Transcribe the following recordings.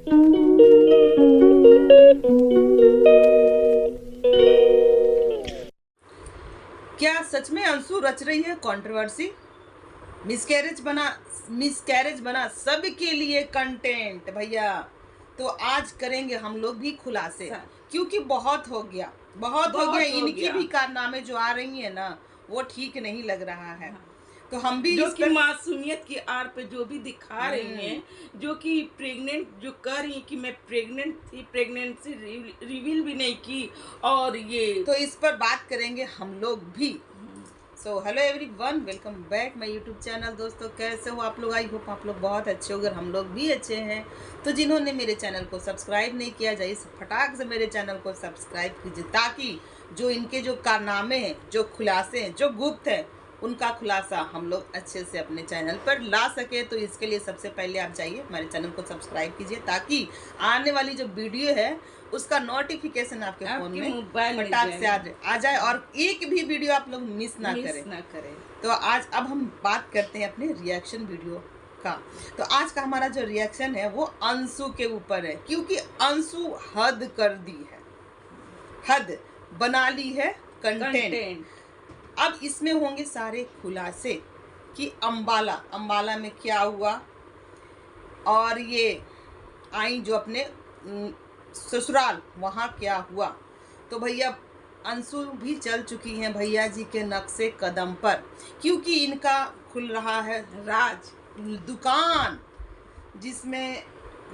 क्या सच में अंशु रच रही है कंट्रोवर्सी? मिसकैरेज बना सबके लिए कंटेंट भैया। तो आज करेंगे हम लोग भी खुलासे, क्योंकि बहुत हो गया। इनकी भी कारनामे जो आ रही है ना, वो ठीक नहीं लग रहा है। तो हम भी जो कि मासूमियत की आड़ पे जो भी दिखा रही हैं, जो कि प्रेग्नेंट जो कह रही हैं कि मैं प्रेग्नेंट थी, प्रेगनेंसी रिवील भी नहीं की, और ये तो इस पर बात करेंगे हम लोग भी। So hello everyone, welcome back my YouTube channel. दोस्तों कैसे हो आप लोग? आई होप आप लोग बहुत अच्छे हो। अगर हम लोग भी अच्छे हैं तो जिन्होंने मेरे चैनल को सब्सक्राइब नहीं किया, जाइए फटाक से मेरे चैनल को सब्सक्राइब कीजिए, ताकि जो इनके जो कारनामे हैं, जो खुलासे हैं, जो गुप्त हैं, उनका खुलासा हम लोग अच्छे से अपने चैनल पर ला सके। तो इसके लिए सबसे पहले आप जाइए हमारे चैनल को सब्सक्राइब कीजिए, ताकि आने वाली जो वीडियो है उसका नोटिफिकेशन आपके फोन में फटाक से आ जाए और एक भी वीडियो आप लोग मिस ना करें। तो आज अब हम बात करते हैं अपने रिएक्शन वीडियो का। तो आज का हमारा जो रिएक्शन है वो अंशु के ऊपर है, क्योंकि अंशु हद कर दी है, हद बना ली है कंटेंट। अब इसमें होंगे सारे खुलासे कि अंबाला में क्या हुआ, और ये आई जो अपने ससुराल, वहाँ क्या हुआ। तो भैया अंशु भी चल चुकी हैं भैया जी के नक्शे कदम पर, क्योंकि इनका खुल रहा है राज दुकान,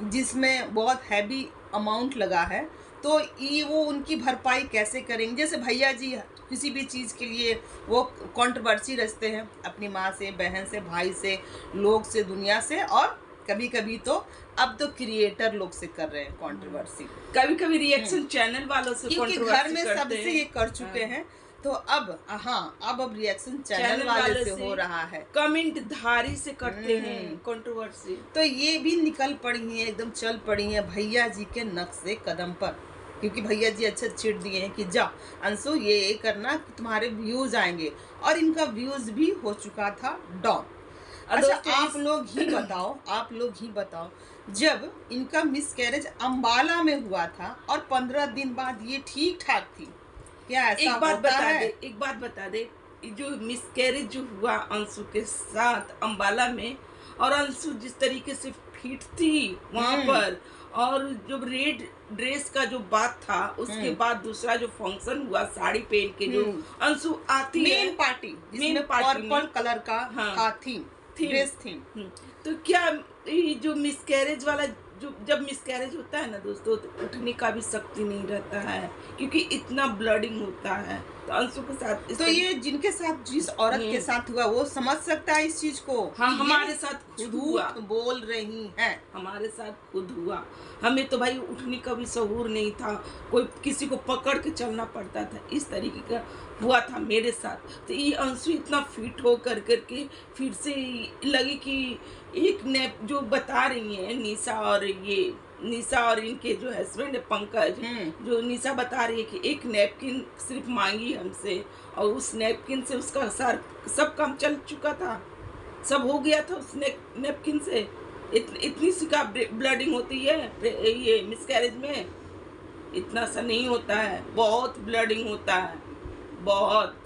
जिसमें बहुत हैवी अमाउंट लगा है। तो ये वो उनकी भरपाई कैसे करेंगे? जैसे भैया जी किसी भी चीज़ के लिए वो कंट्रोवर्सी रचते हैं अपनी माँ से, बहन से, भाई से, लोग से, दुनिया से, और कभी कभी तो अब तो क्रिएटर लोग से कर रहे हैं कंट्रोवर्सी, कभी कभी रिएक्शन चैनल वालों से, क्योंकि घर में सबसे ये कर चुके हैं। तो अब रिएक्शन चैनल वाले से हो रहा है, कमेंट धारी से करते हैं कंट्रोवर्सी। तो ये भी निकल पड़ी हैं, एकदम चल पड़ी हैं भैया जी के नक्शे कदम पर, क्योंकि भैया जी अच्छे चिढ़ दिए हैं कि जा अंशु ये करना कि तुम्हारे व्यूज आएंगे, और इनका व्यूज भी हो चुका था डाउन। अच्छा आप लोग ही बताओ, जब इनका मिसकैरेज अंबाला में हुआ था और 15 दिन बाद ये ठीक ठाक थी, क्या ऐसा होता है? एक बात बता दे, जो मिसकैरेज जो हुआ अंशु के साथ अंबाला में, और अंशु जिस तरीके से फिट थी वहाँ पर, और जब रेड ड्रेस का जो बात था, उसके बाद दूसरा जो फंक्शन हुआ साड़ी पहन के जो अंशु आती है मेन पार्टी पर्पल कलर का था थीम, ड्रेस थीम। तो क्या ये जो मिसकैरेज वाला, जो जब मिसकैरेज होता है ना दोस्तों, तो उठने का भी शक्ति नहीं रहता है, क्योंकि इतना ब्लडिंग होता है। तो अंशु के साथ तो ये जिनके साथ, जिस औरत के साथ हुआ, वो समझ सकता है इस चीज को। हाँ, हमारे साथ खुद हुआ, बोल रही है, हमारे साथ खुद हुआ। हमें तो भाई उठने का भी शऊर नहीं था, कोई किसी को पकड़ के चलना पड़ता था, इस तरीके का हुआ था मेरे साथ। तो ये अंशु इतना फिट हो करके फिर से लगी कि एक नैप जो बता रही है निशा और इनके जो हस्बैंड है पंकज, जो निशा बता रही है कि एक नैपकिन सिर्फ मांगी हमसे, और उस नैपकिन से उसका सब काम चल चुका था, सब हो गया था उस नैपकिन से। इतनी सी का ब्लडिंग होती है ये मिसकैरेज में, इतना सा नहीं होता है, बहुत ब्लडिंग होता है, बहुत।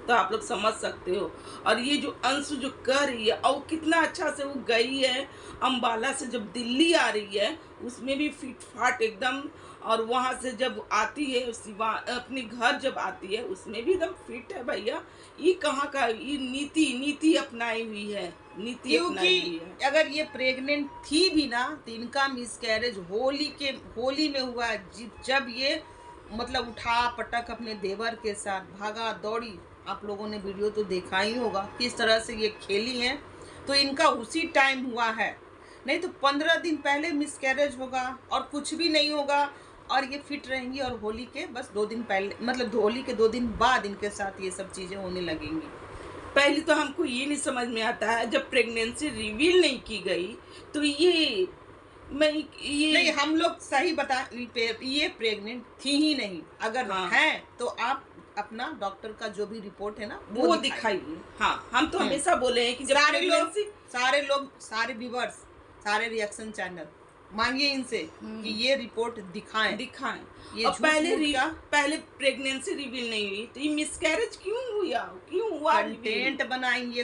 तो आप लोग समझ सकते हो। और ये जो अंशु जो कर रही है, और कितना अच्छा से वो गई है अंबाला से, जब दिल्ली आ रही है उसमें भी फिट फाट एकदम, और वहाँ से जब आती है अपने घर जब आती है उसमें भी एकदम फिट है भैया। ये कहाँ का, ये नीति अपनाई हुई है, क्योंकि अगर ये प्रेग्नेंट थी भी ना, तो इनका मिसकैरेज होली में हुआ, जब ये मतलब उठा पटक अपने देवर के साथ भागा दौड़ी। आप लोगों ने वीडियो तो देखा ही होगा किस तरह से ये खेली हैं। तो इनका उसी टाइम हुआ है, नहीं तो 15 दिन पहले मिसकैरेज होगा और कुछ भी नहीं होगा, और ये फिट रहेंगी, और होली के बस 2 दिन पहले, मतलब होली के 2 दिन बाद इनके साथ ये सब चीज़ें होने लगेंगी। पहले तो हमको ये नहीं समझ में आता है, जब प्रेगनेंसी रिवील नहीं की गई तो ये नहीं, हम लोग सही बता, ये प्रेग्नेंट थी ही नहीं। अगर हैं तो आप अपना डॉक्टर का जो भी रिपोर्ट है ना वो दिखाइए। हाँ, हम तो हमेशा बोले हैं कि जब सारे व्यूवर्स, सारे रिएक्शन चैनल मांगिए इनसे कि ये रिपोर्ट दिखाएं। ये और झूठ मूठ का पहले प्रेगनेंसी रिवील नहीं हुई तो ये मिसकैरेज क्यों हुआ कंटेंट बनाई ये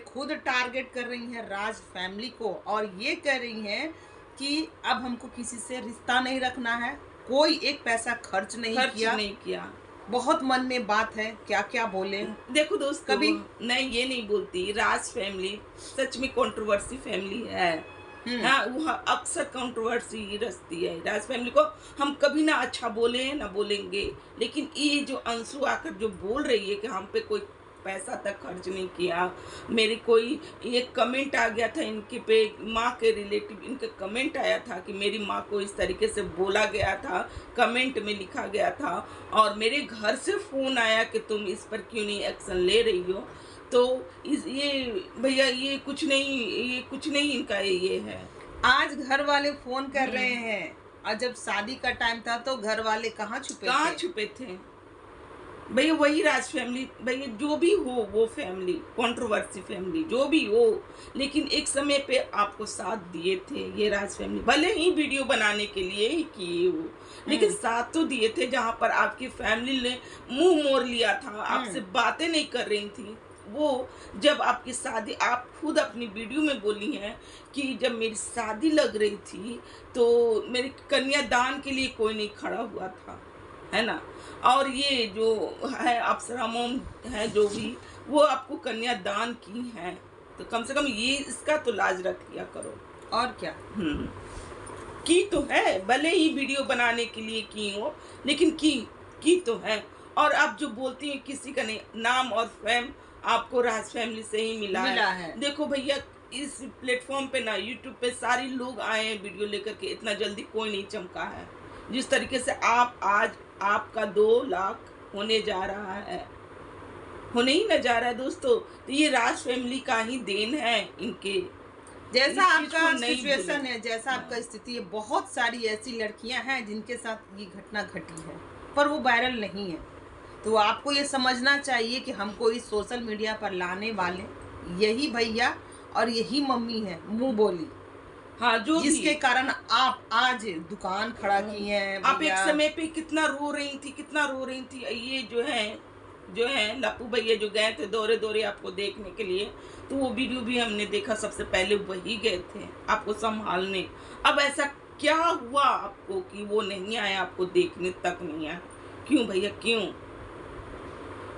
खुद टारगेट कर रही हैं राज फैमिली को, और ये कह रही हैं कि अब हमको किसी से रिश्ता नहीं रखना है, कोई एक पैसा खर्च नहीं किया। बहुत मन में बात है, क्या क्या बोले। देखो दोस्त, कभी नहीं ये नहीं बोलती। राज फैमिली सच में कंट्रोवर्सी फैमिली है। हाँ, वो अक्सर कंट्रोवर्सी रचती है। राज फैमिली को हम कभी ना अच्छा बोले ना बोलेंगे, लेकिन ये जो अंशु आकर जो बोल रही है कि हम पे कोई पैसा तक खर्च नहीं किया। मेरे कोई एक कमेंट आ गया था इनके पे, माँ के रिलेटिव इनके कमेंट आया था कि मेरी माँ को इस तरीके से बोला गया था, कमेंट में लिखा गया था, और मेरे घर से फ़ोन आया कि तुम इस पर क्यों नहीं एक्शन ले रही हो। तो ये भैया ये कुछ नहीं इनका ये है। आज घर वाले फोन कर रहे हैं, और जब शादी का टाइम था तो घर वाले कहाँ छुपे थे। भैया वही राज फैमिली, भैया जो भी हो वो फैमिली, कंट्रोवर्सी फैमिली जो भी हो, लेकिन एक समय पे आपको साथ दिए थे ये राज फैमिली। भले ही वीडियो बनाने के लिए ही किए हो, लेकिन साथ तो दिए थे। जहाँ पर आपकी फैमिली ने मुंह मोड़ लिया था, आपसे बातें नहीं कर रही थी, वो जब आपकी शादी, आप खुद अपनी वीडियो में बोली हैं कि जब मेरी शादी लग रही थी तो मेरे कन्यादान के लिए कोई नहीं खड़ा हुआ था, है ना। और ये जो है अप्सरा मोम है जो भी, वो आपको कन्यादान की है, तो कम से कम ये इसका तो लाज रख लिया करो। और क्या। की तो है, भले ही वीडियो बनाने के लिए की हो, लेकिन की तो है। और आप जो बोलती हैं किसी का नहीं, नाम और फेम आपको राज फैमिली से ही मिला है। देखो भैया, इस प्लेटफॉर्म पे ना, यूट्यूब पे सारे लोग आए हैं वीडियो लेकर के, इतना जल्दी कोई नहीं चमका है। जिस तरीके से आज आपका 2 लाख होने जा रहा है, होने ही न जा रहा है दोस्तों, तो ये राज फैमिली का ही देन है इनके। जैसा आपका सिचुएशन है, जैसा आपका स्थिति है, बहुत सारी ऐसी लड़कियां हैं जिनके साथ ये घटना घटी है, पर वो वायरल नहीं है। तो आपको ये समझना चाहिए कि हमको इस सोशल मीडिया पर लाने वाले यही भैया और यही मम्मी है, मुंह बोली। हाँ, जो जिसके कारण आप आज दुकान खड़ा की हैं। आप एक समय पे कितना रो रही थी। ये जो है लप्पू भैया जो गए थे दौरे आपको देखने के लिए, तो वो वीडियो भी हमने देखा, सबसे पहले वही गए थे आपको संभालने। अब ऐसा क्या हुआ आपको कि वो नहीं आए, आपको देखने तक नहीं आए? क्यों भैया, क्यों?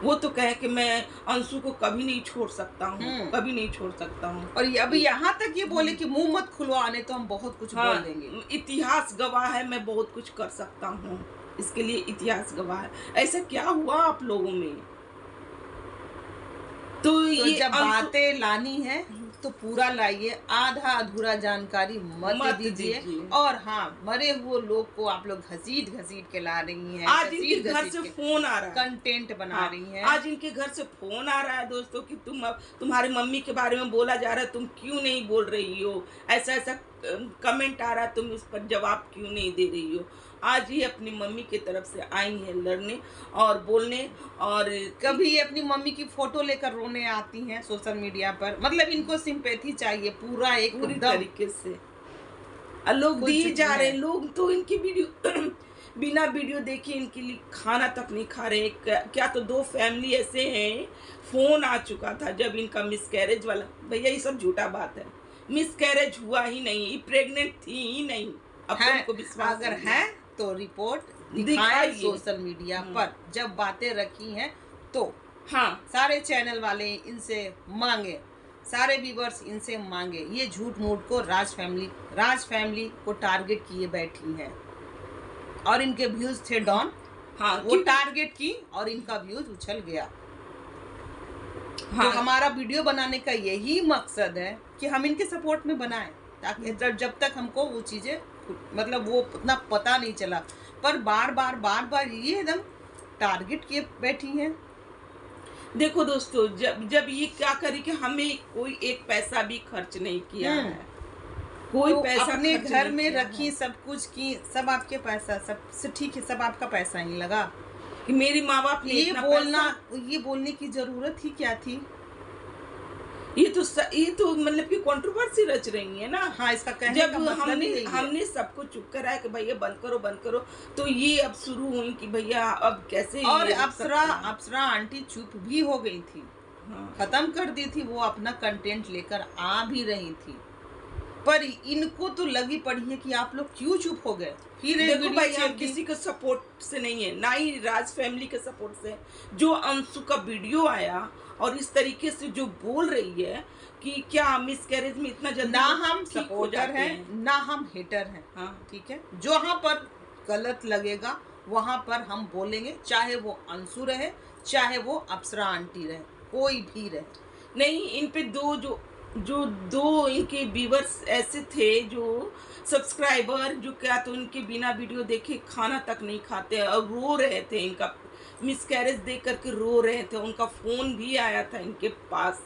वो तो कहे कि मैं अंशु को कभी नहीं छोड़ सकता हूँ। और अभी यहाँ तक ये बोले कि मुंह मत खुलवाने, तो हम बहुत कुछ बोल देंगे। इतिहास गवाह है, मैं बहुत कुछ कर सकता हूँ, इसके लिए इतिहास गवाह है। ऐसा क्या हुआ आप लोगों में? तो ये जब बातें लानी है तो पूरा लाइए, आधा अधूरा जानकारी मत दीजिए। और हाँ, मरे हुए लोग को आप लोग घसीट के ला रही हैं। आज इनके घर से फोन आ रहा है, कंटेंट बना रही हैं। आज इनके घर से फोन आ रहा है दोस्तों कि तुम्हारी मम्मी के बारे में बोला जा रहा है, तुम क्यों नहीं बोल रही हो, ऐसा कमेंट आ रहा है, तुम उस पर जवाब क्यों नहीं दे रही हो। आज ही अपनी मम्मी की तरफ से आई है लड़ने और बोलने, और कभी अपनी मम्मी की फोटो लेकर रोने आती हैं सोशल मीडिया पर। मतलब इनको सिंपैथी चाहिए पूरा एक पूरी तरीके से, लोग दिए जा रहे हैं। लोग तो इनकी वीडियो बिना वीडियो देखे इनके लिए खाना तक नहीं खा रहे। क्या तो 2 फैमिली ऐसे हैं, फोन आ चुका था जब इनका मिसकैरेज वाला। भैया ये सब झूठा बात है, मिसकैरेज हुआ ही नहीं, प्रेग्नेंट थी ही नहीं। अब तुमको विश्वास अगर है तो रिपोर्ट दिखाएं सोशल मीडिया पर। जब बातें रखी हैं तो हाँ, सारे चैनल वाले इनसे मांगे, सारे व्यूअर्स इनसे मांगे। ये झूठ मूठ को राज फैमिली को टारगेट किए बैठी हैं, और इनके व्यूज थे डाउन। हाँ, वो टारगेट की और इनका व्यूज उछल गया। हाँ, तो हमारा वीडियो बनाने का यही मकसद है कि हम इनके सपोर्ट में बनाएं, ताकि जब तक हमको वो चीजें, मतलब वो उतना पता नहीं चला, पर बार बार ये एकदम टारगेट किए बैठी हैं। देखो दोस्तों, जब ये क्या करी कि हमें कोई एक पैसा भी खर्च नहीं किया है, कोई तो पैसा अपने घर में रखी, सब कुछ की, सब आपके पैसा, सब ठीक है, सब आपका पैसा ही लगा कि मेरी माँ बाप ने ये बोलने की जरूरत ही क्या थी? ये तो मतलब कि कंट्रोवर्सी रच रही है ना। हाँ, इसका कहने जब का मतलब हमने ही यही है। हमने सबको चुप कराया कि भैया बंद करो, तो ये अब शुरू हुई कि भैया अब कैसे और ये रुक अप्सरा सकता है। अप्सरा आंटी चुप भी हो गई थी, हाँ। खत्म कर दी थी, वो अपना कंटेंट लेकर आ भी रही थी, पर इनको तो लगी पड़ी है कि आप लोग क्यों चुप हो गए। फिर एक देखो वीडियो भाई, हम चेक की। किसी के सपोर्ट से नहीं है, ना ही राज फैमिली के सपोर्ट से। जो अंशु का वीडियो आया और इस तरीके से जो बोल रही है कि क्या मिस कैरेज में इतना जल्दी ना लोग हम ठीक हो सपोर्टर जाते हैं, ना हम हेटर हैं। हाँ। ठीक है, जहाँ पर गलत लगेगा वहां पर हम बोलेंगे, चाहे वो अंशु रहे, चाहे वो अप्सरा आंटी रहे, कोई भी रहे। नहीं, इन पे दो इनके व्यूवर्स ऐसे थे जो सब्सक्राइबर, जो क्या तो इनके बिना वीडियो देखे खाना तक नहीं खाते और रो रहे थे। इनका मिसकैरेज देख करके रो रहे थे, उनका फोन भी आया था इनके पास।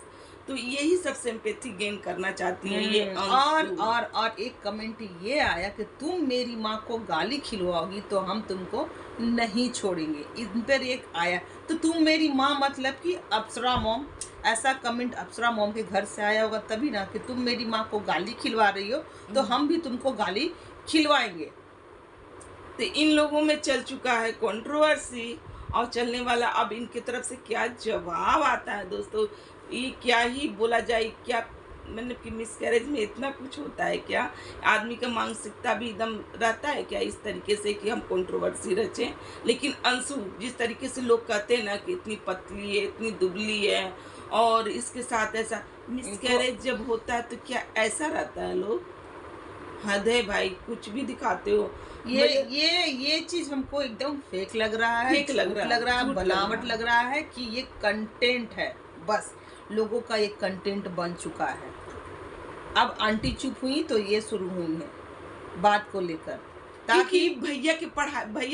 तो यही सब सिंपैथी गेन करना चाहती हैं ये अंशु। और एक कमेंट ये आया कि तुम मेरी माँ को गाली खिलवाओगी तो हम तुमको नहीं छोड़ेंगे, इन पर एक आया। तो तुम मेरी माँ मतलब कि अप्सरा मॉम, ऐसा कमेंट अप्सरा मॉम के घर से आया होगा तभी ना, कि तुम मेरी माँ को गाली खिलवा रही हो तो हम भी तुमको गाली खिलवाएंगे। तो इन लोगों में चल चुका है कंट्रोवर्सी और चलने वाला। अब इनकी तरफ से क्या जवाब आता है दोस्तों, ये क्या ही बोला जाए। क्या मतलब कि मिसकैरेज में इतना कुछ होता है क्या? आदमी का मानसिकता भी एकदम रहता है क्या इस तरीके से कि हम कंट्रोवर्सी रचें? लेकिन अंशु जिस तरीके से लोग कहते हैं ना कि इतनी पतली है, इतनी दुबली है, और इसके साथ ऐसा मिसकैरेज जब होता है तो क्या ऐसा रहता है? लोग हद है भाई, कुछ भी दिखाते हो। ये चीज हमको एकदम फेक लग रहा है, फेक लग रहा है, झूठ बनावट लग रहा है कि ये कंटेंट है, बस लोगों का ये कंटेंट बन चुका है। अब आंटी चुप हुई तो ये शुरू हुई है बात को लेकर, ताकि भैया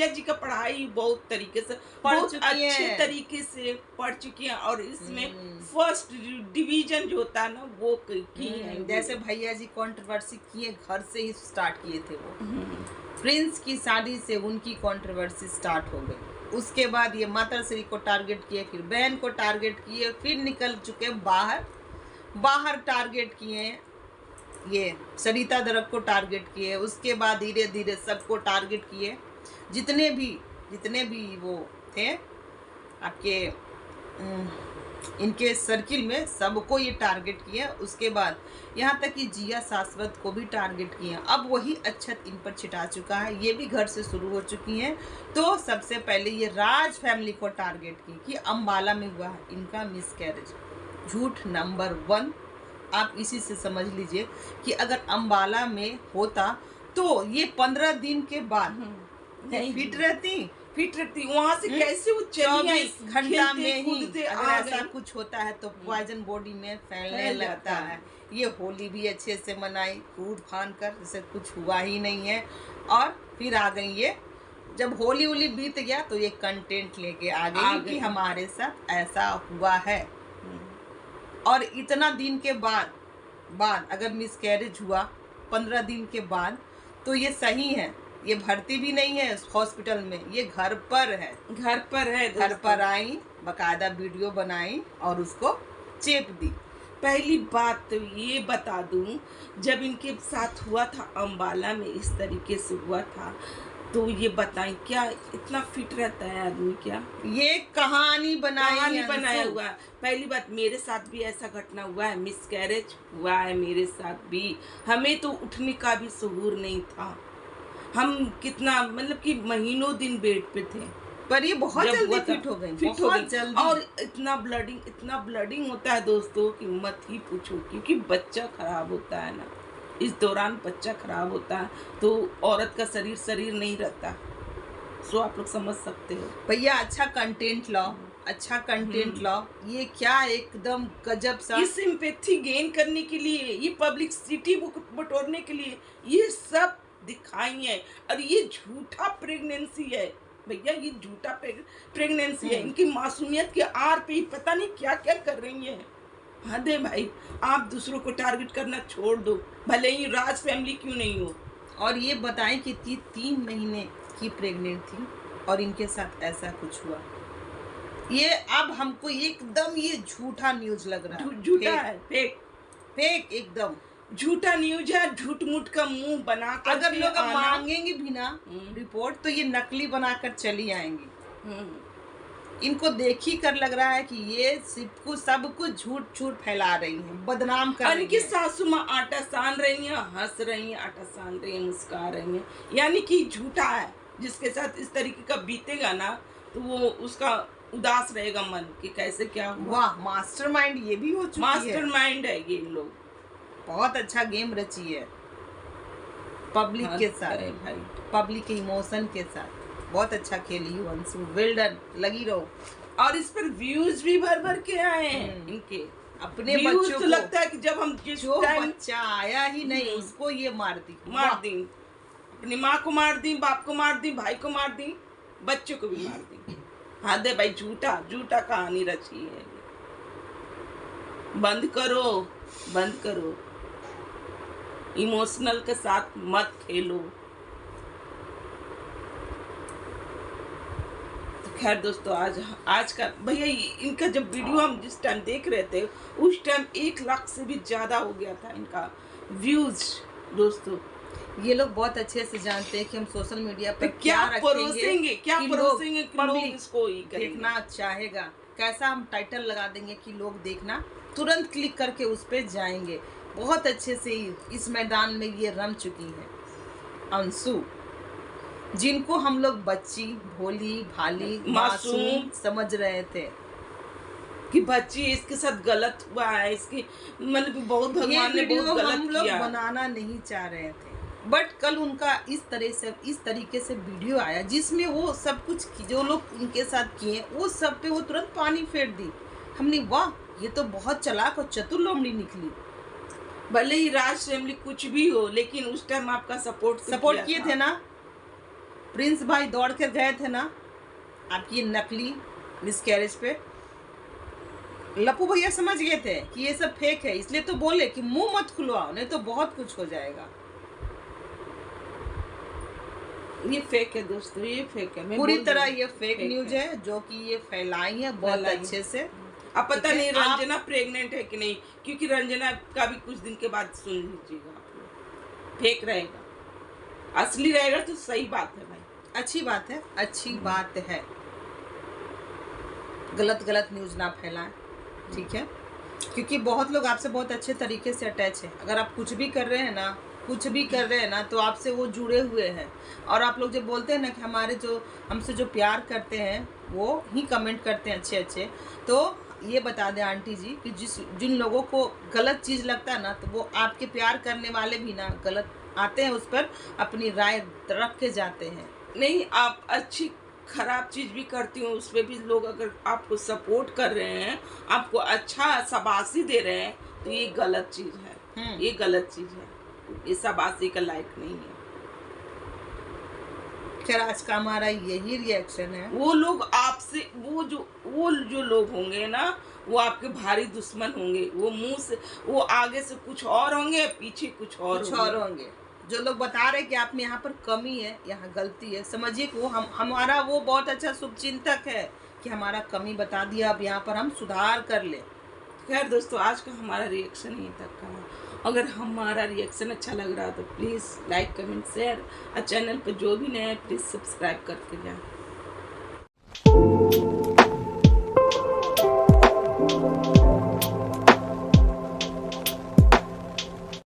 जी का पढ़ाई बहुत तरीके से, बहुत अच्छे तरीके से पढ़ चुकी हैं और इसमें फर्स्ट डिवीजन जो होता है ना वो की है। जैसे भैया जी कंट्रोवर्सी किए, घर से ही स्टार्ट किए थे वो। प्रिंस की शादी से उनकी कंट्रोवर्सी स्टार्ट हो गई, उसके बाद ये माताश्री को टारगेट किए, फिर बहन को टारगेट किए, फिर निकल चुके बाहर टारगेट किए, ये सरिता दरक को टारगेट किए, उसके बाद धीरे धीरे सबको टारगेट किए, जितने भी वो थे आपके इनके सर्किल में, सबको ये टारगेट किया। उसके बाद यहाँ तक कि जिया शाश्वत को भी टारगेट किया। अब वही अच्छत इन पर छिटा चुका है, ये भी घर से शुरू हो चुकी हैं। तो सबसे पहले ये राज फैमिली को टारगेट की कि अम्बाला में हुआ है इनका मिसकैरेज, झूठ नंबर 1। आप इसी से समझ लीजिए कि अगर अम्बाला में होता तो ये 15 दिन के बाद फिट रहती, वहां से कैसे वो चली आई 24 घंटा में ही। अगर ऐसा कुछ होता है तो पॉइजन बॉडी में फैलने लगता है। ये होली भी अच्छे से मनाई, कूद फान कर, जैसे कुछ हुआ ही नहीं है, और फिर आ गई ये। जब होली बीत गया तो ये कंटेंट लेके आ गई कि हमारे साथ ऐसा हुआ है। और इतना दिन के बाद अगर मिसकैरेज हुआ 15 दिन के बाद तो ये सही है, ये भर्ती भी नहीं है हॉस्पिटल में, ये घर पर है। घर पर आई, बकायदा वीडियो बनाई और उसको चेप दी। पहली बात तो ये बता दूं, जब इनके साथ हुआ था अम्बाला में, इस तरीके से हुआ था, तो ये बताएं क्या इतना फिट रहता है आदमी? क्या ये कहानी बनाया हुआ है। पहली बात, मेरे साथ भी ऐसा घटना हुआ है, मिसकैरेज हुआ है मेरे साथ भी। हमें तो उठने का भी शऊर नहीं था, हम कितना मतलब कि महीनों दिन बेड पे थे, पर ये बहुत जल्दी फिट हो गई। और इतना ब्लडिंग होता है दोस्तों कि मत ही पूछो, क्योंकि बच्चा खराब होता है ना, इस दौरान बच्चा खराब होता है तो औरत का शरीर नहीं रहता। सो आप लोग समझ सकते हो। भैया अच्छा कंटेंट लाओ, ये क्या एकदम गजब सा। ये सिंपैथी गेन करने के लिए, ये पब्लिसिटी बटोरने के लिए ये सब दिखाई है। और ये झूठा प्रेगनेंसी है भैया, ये झूठा प्रेगनेंसी है। इनकी मासूमियत के आर पे पता नहीं क्या क्या कर रही है। हद है भाई, आप दूसरों को टारगेट करना छोड़ दो, भले ही राज फैमिली क्यों नहीं हो। और ये बताएं कि 3 महीने की प्रेग्नेंट थी और इनके साथ ऐसा कुछ हुआ। ये अब हमको एकदम ये झूठा न्यूज लग रहा है। झूठा है, फेक फेक एकदम झूठा न्यूज है। झूठ मूठ का मुंह बना कर अगर लोग आना। मांगेंगे भी ना रिपोर्ट तो ये नकली बनाकर चली आएंगी। इनको देख ही कर लग रहा है कि ये सब कुछ झूठ झूठ फैला रही हैं, बदनाम कर रही इनकी हैं। सासू माँ आटा सान रही हैं, हंस रही हैं, आटा सान रही हैं, मुस्कुरा रही हैं, यानी कि झूठा है। जिसके साथ इस तरीके का बीतेगा ना तो वो उसका उदास रहेगा मन कि कैसे क्या हुआ। वाह, मास्टरमाइंड ये भी हो चुकी है। मास्टरमाइंड है ये लोग। बहुत अच्छा गेम रची है पब्लिक के साथ, भाई पब्लिक के इमोशन के साथ। बहुत अच्छा खेली हो अंशु, वेल डन, लगी रहो। और इस पर व्यूज भी भर भर के आए हैं इनके। अपने व्यूज बच्चों तो को लगता है कि जब हम जो बच्चा आया ही नहीं उसको ये मार दी। अपनी माँ को मार दी, बाप को मार दी, भाई को मार दी, बच्चों को भी मार दी। हाँ दे भाई, झूठा झूठा कहानी रची है। बंद करो, बंद करो, इमोशनल के साथ मत खेलो। तो खैर दोस्तों, आज का भैया इनका जब वीडियो हम जिस टाइम देख रहे थे उस टाइम 1 लाख से भी ज्यादा हो गया था इनका व्यूज। दोस्तों ये लोग बहुत अच्छे से जानते हैं कि हम सोशल मीडिया पर क्या परोसेंगे, क्या परोसेंगे कि लोग पब्लिक इसको ही देखना चाहेगा। कैसा हम टाइटल लगा देंगे कि लोग देखना तुरंत क्लिक करके उस पे जाएंगे। बहुत अच्छे से इस मैदान में ये रम चुकी है अंशु, जिनको हम लोग बच्ची, भोली भाली, मासूम समझ रहे थे कि बच्ची इसके साथ गलत हुआ है, इसके मतलब बहुत भगवान ने बहुत गलत हम लोग किया। बनाना नहीं चाह रहे थे, बट कल उनका इस तरीके से वीडियो आया जिसमें वो सब कुछ जो लोग उनके साथ किए वो सब पे वो तुरंत पानी फेर दी। हमने वाह, ये तो बहुत चालाक और चतुर लोमड़ी निकली। भले ही राज फैमिली कुछ भी हो, लेकिन उस टाइम आपका सपोर्ट किए थे ना, प्रिंस भाई दौड़ कर गए थे ना आपकी नकली मिसकैरेज पे। लप्पू भैया समझ गए थे कि ये सब फेक है, इसलिए तो बोले कि मुंह मत खुलवाओ नहीं तो बहुत कुछ हो जाएगा। ये फेक है दोस्तों, ये फेक है, पूरी तरह ये फेक न्यूज है जो कि ये फैलाई है बहुत अच्छे से। अब पता नहीं रंजना प्रेग्नेंट है कि नहीं, क्योंकि रंजना का भी कुछ दिन के बाद सुन लीजिएगा आप लोग। फेक रहेगा, असली रहेगा तो सही बात है भाई, अच्छी बात है, अच्छी बात है। गलत न्यूज ना फैलाएं, ठीक है, क्योंकि बहुत लोग आपसे बहुत अच्छे तरीके से अटैच है। अगर आप कुछ भी कर रहे हैं ना तो आपसे वो जुड़े हुए हैं। और आप लोग जब बोलते हैं ना कि हमसे जो प्यार करते हैं वो ही कमेंट करते हैं अच्छे, तो ये बता दें आंटी जी कि जिन लोगों को गलत चीज़ लगता है ना तो वो आपके प्यार करने वाले भी ना गलत आते हैं, उस पर अपनी राय रख के जाते हैं। नहीं, आप अच्छी खराब चीज भी करती हो उस पर भी लोग अगर आपको सपोर्ट कर रहे हैं, आपको अच्छा शाबाशी दे रहे हैं, तो ये गलत चीज है। ये गलत चीज है, ये शाबाशी का लायक नहीं है। खैर आज का हमारा यही रिएक्शन है। वो लोग आपसे वो जो लोग होंगे ना वो आपके भारी दुश्मन होंगे। वो मुंह से वो आगे से कुछ और होंगे, पीछे कुछ और होंगे। जो लोग बता रहे कि आप में यहाँ पर कमी है, यहाँ गलती है, समझिए कि वो हमारा वो बहुत अच्छा शुभचिंतक है कि हमारा कमी बता दिया, अब यहाँ पर हम सुधार कर ले। खैर दोस्तों, आज का हमारा रिएक्शन यहीं तक का है। अगर हमारा रिएक्शन अच्छा लग रहा है तो प्लीज़ लाइक, कमेंट, शेयर, और चैनल पर जो भी नया है प्लीज़ सब्सक्राइब करके जाएं।